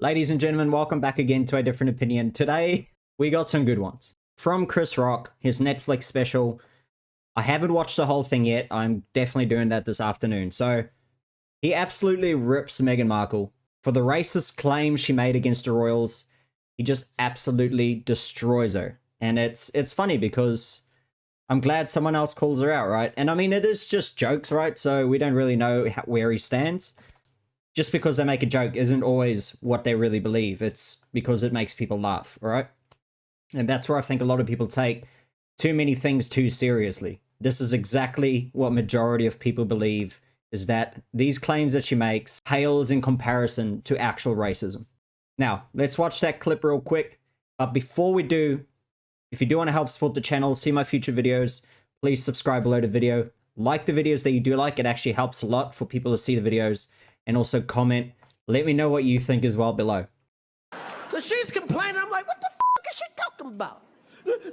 Ladies and gentlemen, welcome back again to A Different Opinion. Today, we got some good ones. From Chris Rock, his Netflix special. I haven't watched the whole thing yet. I'm definitely doing that this afternoon. So, he absolutely rips Meghan Markle. For the racist claims she made against the royals, he just absolutely destroys her. And it's funny because I'm glad someone else calls her out, right? And I mean, it is just jokes, right? So we don't really know where he stands. Just because they make a joke isn't always what they really believe. It's because it makes people laugh, right? And that's where I think a lot of people take too many things too seriously. This is exactly what majority of people believe, is that these claims that she makes pales in comparison to actual racism. Now, let's watch that clip real quick. But before we do, if you do want to help support the channel, see my future videos, please subscribe below the video. Like the videos that you do like. It actually helps a lot for people to see the videos. And also comment. Let me know what you think as well below. So she's complaining. I'm like, what the fuck is she talking about?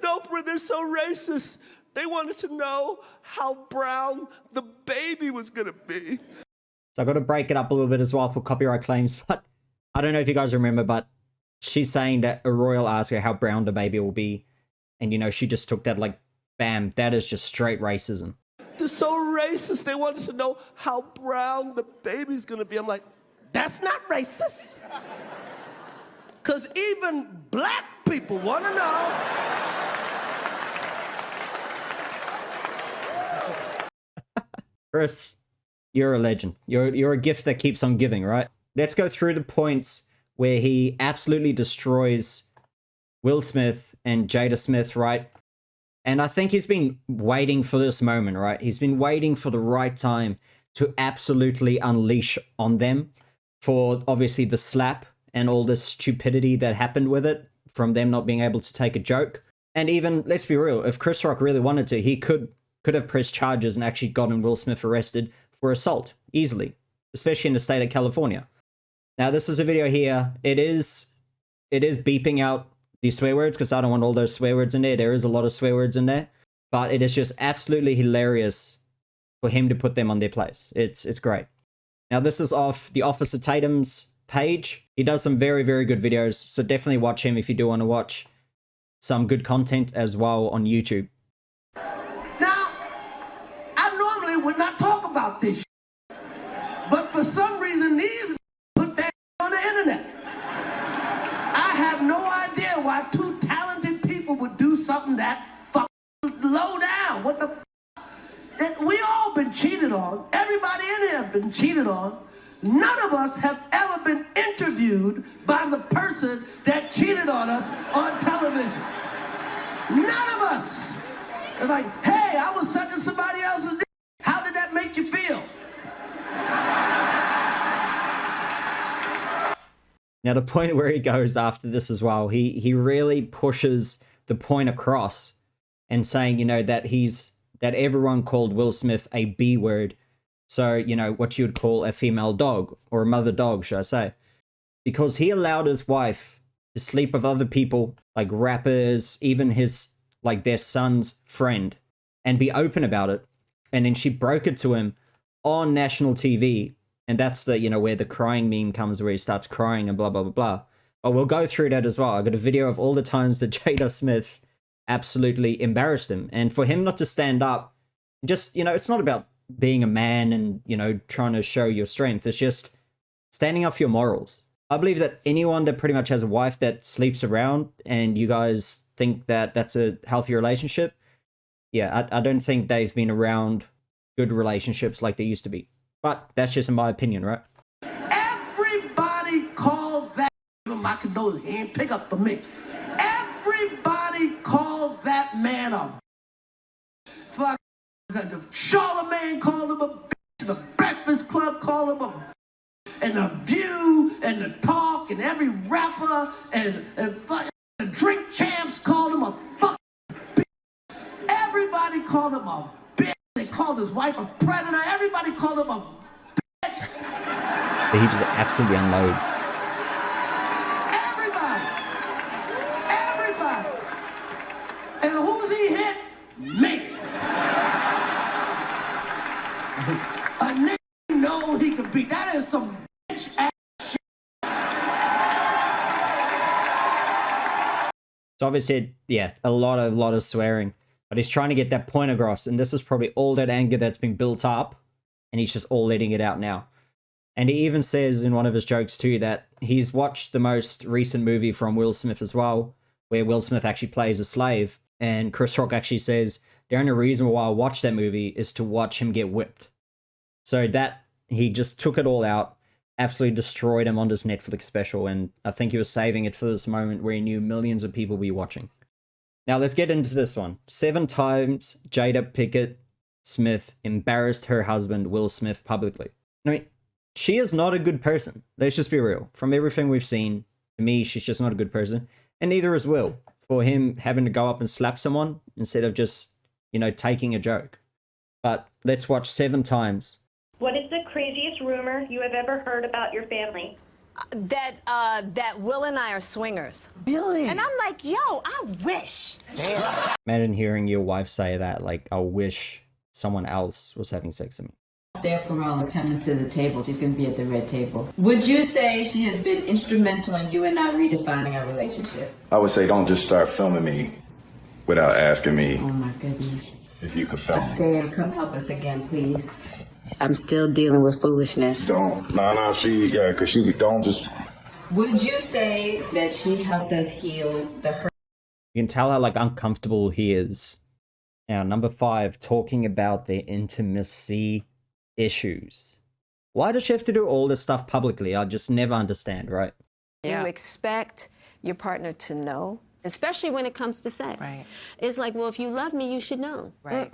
No, they're so racist. They wanted to know how brown the baby was going to be. So I got to break it up a little bit as well for copyright claims. But I don't know if you guys remember, but she's saying that a royal asked her how brown the baby will be. And, you know, she just took that like, bam, that is just straight racism. They're so racist. They wanted to know how brown the baby's going to be. I'm like, that's not racist. Because even black people want to know. Chris, you're a legend. You're a gift that keeps on giving, right? Let's go through the points where he absolutely destroys Will Smith and Jada Smith, right? And I think he's been waiting for this moment, right? He's been waiting for the right time to absolutely unleash on them for obviously the slap and all this stupidity that happened with it from them not being able to take a joke. And even, let's be real, if Chris Rock really wanted to, he could have pressed charges and actually gotten Will Smith arrested for assault easily, especially in the state of California. Now, this is a video here. It is beeping out these swear words because I don't want all those swear words in there. There is a lot of swear words in there, but it is just absolutely hilarious for him to put them on their place. It's great. Now, this is off the Officer Tatum's page. He does some very, very good videos, so definitely watch him if you do want to watch some good content as well on YouTube. Now, I normally would not talk about this shit, but for some reason, these put that on the internet. I have no idea why two talented people would do something that fucking low down. What the fuck? We all been cheated on. Everybody in here have been cheated on. None of us have ever been interviewed by the person that cheated on us on television. None of us. It's like, hey, I was sucking somebody else's dick. How did that make you feel? Now, the point where he goes after this as well, he really pushes the point across and saying, you know, that everyone called Will Smith a B word. So, you know, what you would call a female dog or a mother dog, should I say. Because he allowed his wife to sleep with other people, like rappers, even their son's friend, and be open about it. And then she broke it to him on national TV. And that's the, you know, where the crying meme comes, where he starts crying and blah, blah, blah, blah. But we'll go through that as well. I got a video of all the times that Jada Smith absolutely embarrassed him. And for him not to stand up, just, you know, it's not about being a man and, you know, trying to show your strength. It's just standing up for your morals. I believe that anyone that pretty much has a wife that sleeps around and you guys think that that's a healthy relationship, yeah, I don't think they've been around good relationships like they used to be. But that's just in my opinion, right? Everybody called that, my condolences, he ain't pick up for me. Everybody called that man a fuck. Charlemagne called him a bitch, the Breakfast Club called him a bitch, and The View, and The Talk, and every rapper, and fuck, the Drink Champs called him a fuck bitch. Everybody called him a bitch. They called his wife a predator. Everybody called him a bitch. But he just absolutely unloads. Everybody. And who's he hit? Me. A nigga know he could beat. That is some bitch ass shit. So obviously, yeah, a lot of swearing, but he's trying to get that point across, and this is probably all that anger that's been built up, and he's just all letting it out now. And he even says in one of his jokes too that he's watched the most recent movie from Will Smith as well, where Will Smith actually plays a slave, and Chris Rock actually says the only reason why I watched that movie is to watch him get whipped. So that he just took it all out, absolutely destroyed him on this Netflix special, and I think he was saving it for this moment where he knew millions of people would be watching. Now let's get into this one. 7 times Jada Pinkett Smith embarrassed her husband Will Smith publicly. I mean, she is not a good person. Let's just be real. From everything we've seen, to me, she's just not a good person. And neither is Will. For him having to go up and slap someone instead of just, taking a joke. But let's watch 7 times. What is the craziest rumor you have ever heard about your family? That Will and I are swingers. Really? And I'm like, yo, I wish. Damn. Imagine hearing your wife say that, like, I wish someone else was having sex with me. Steph Carell is coming to the table. She's going to be at the red table. Would you say she has been instrumental in you and I redefining our relationship? I would say don't just start filming me without asking me Oh my goodness. if you could film me. Sam, come help us again, please. I'm still dealing with foolishness. Because she don't just... Would you say that she helped us heal the hurt? You can tell how, like, uncomfortable he is. Now, number 5, talking about their intimacy issues. Why does she have to do all this stuff publicly? I just never understand, right? You expect your partner to know, especially when it comes to sex. Right. It's like, well, if you love me, you should know. Right.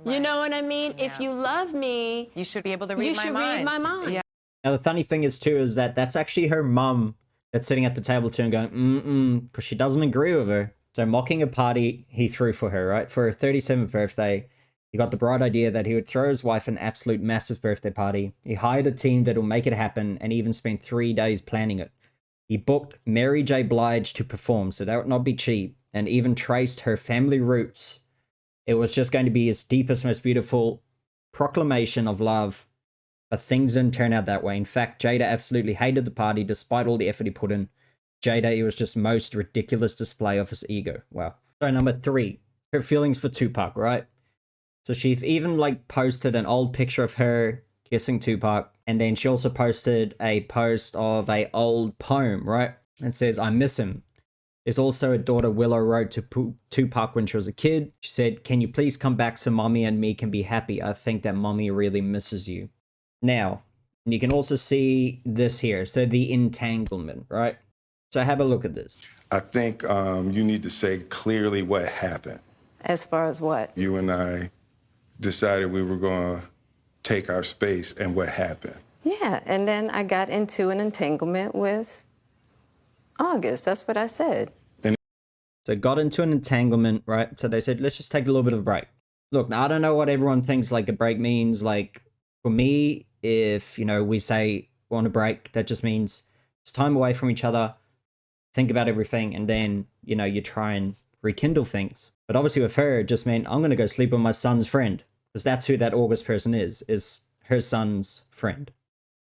You know what I mean? Yeah. If you love me, You should be able to read you my should mind. read my mind. Yeah. Now, the funny thing is, too, is that that's actually her mum that's sitting at the table, too, and going, because she doesn't agree with her. So mocking a party he threw for her, right? For her 37th birthday, he got the bright idea that he would throw his wife an absolute massive birthday party. He hired a team that'll make it happen and even spent 3 days planning it. He booked Mary J. Blige to perform, so that would not be cheap, and even traced her family roots. It was just going to be his deepest, most beautiful proclamation of love, but things didn't turn out that way. In fact, Jada absolutely hated the party despite all the effort he put in. Jada, it was just most ridiculous display of his ego. Wow. So number 3, her feelings for Tupac, right? So she even like posted an old picture of her kissing Tupac, and then she also posted a post of a old poem, right? It says, I miss him. There's also a daughter Willow wrote to Tupac when she was a kid. She said, can you please come back so mommy and me can be happy? I think that mommy really misses you. Now, you can also see this here. So the entanglement, right? So have a look at this. I think you need to say clearly what happened. As far as what? You and I decided we were going to take our space, and what happened. Yeah, and then I got into an entanglement with August. That's what I said. So got into an entanglement, right? So they said, let's just take a little bit of a break. Look, now I don't know what everyone thinks like a break means. Like for me, if, we say we're on a break, that just means it's time away from each other, think about everything, and then, you try and rekindle things. But obviously with her, it just meant I'm going to go sleep with my son's friend, because that's who that August person is her son's friend.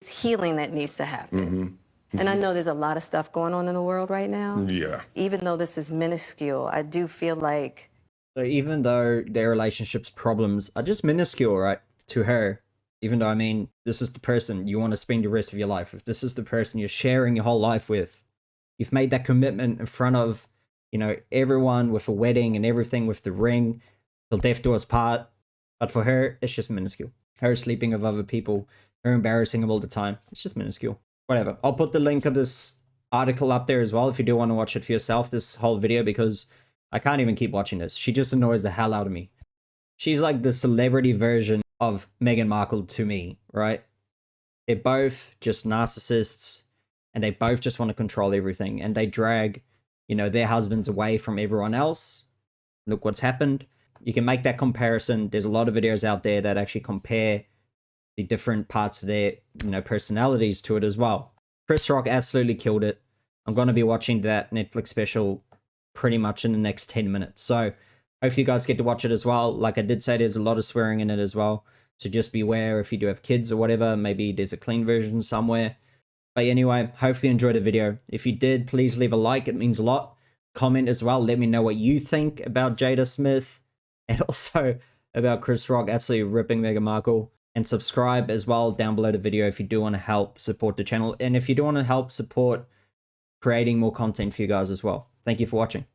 It's healing that needs to happen. And I know there's a lot of stuff going on in the world right now. Yeah. Even though this is minuscule, I do feel like... So even though their relationship's problems are just minuscule, right, to her, even though, this is the person you want to spend the rest of your life with, this is the person you're sharing your whole life with, you've made that commitment in front of, everyone with a wedding and everything with the ring, till death do us part. But for her, it's just minuscule. Her sleeping with other people, her embarrassing him all the time, it's just minuscule. Whatever. I'll put the link of this article up there as well if you do want to watch it for yourself, this whole video, because I can't even keep watching this. She just annoys the hell out of me. She's like the celebrity version of Meghan Markle to me, right? They're both just narcissists, and they both just want to control everything, and they drag, their husbands away from everyone else. Look what's happened. You can make that comparison. There's a lot of videos out there that actually compare the different parts of their, personalities to it as well. Chris Rock absolutely killed it. I'm going to be watching that Netflix special pretty much in the next 10 minutes. So hopefully you guys get to watch it as well. Like I did say, there's a lot of swearing in it as well. So just beware if you do have kids or whatever. Maybe there's a clean version somewhere. But anyway, hopefully you enjoyed the video. If you did, please leave a like. It means a lot. comment as well. Let me know what you think about Jada Smith and also about Chris Rock absolutely ripping Meghan Markle. And subscribe as well down below the video if you do want to help support the channel. And if you do want to help support creating more content for you guys as well. Thank you for watching.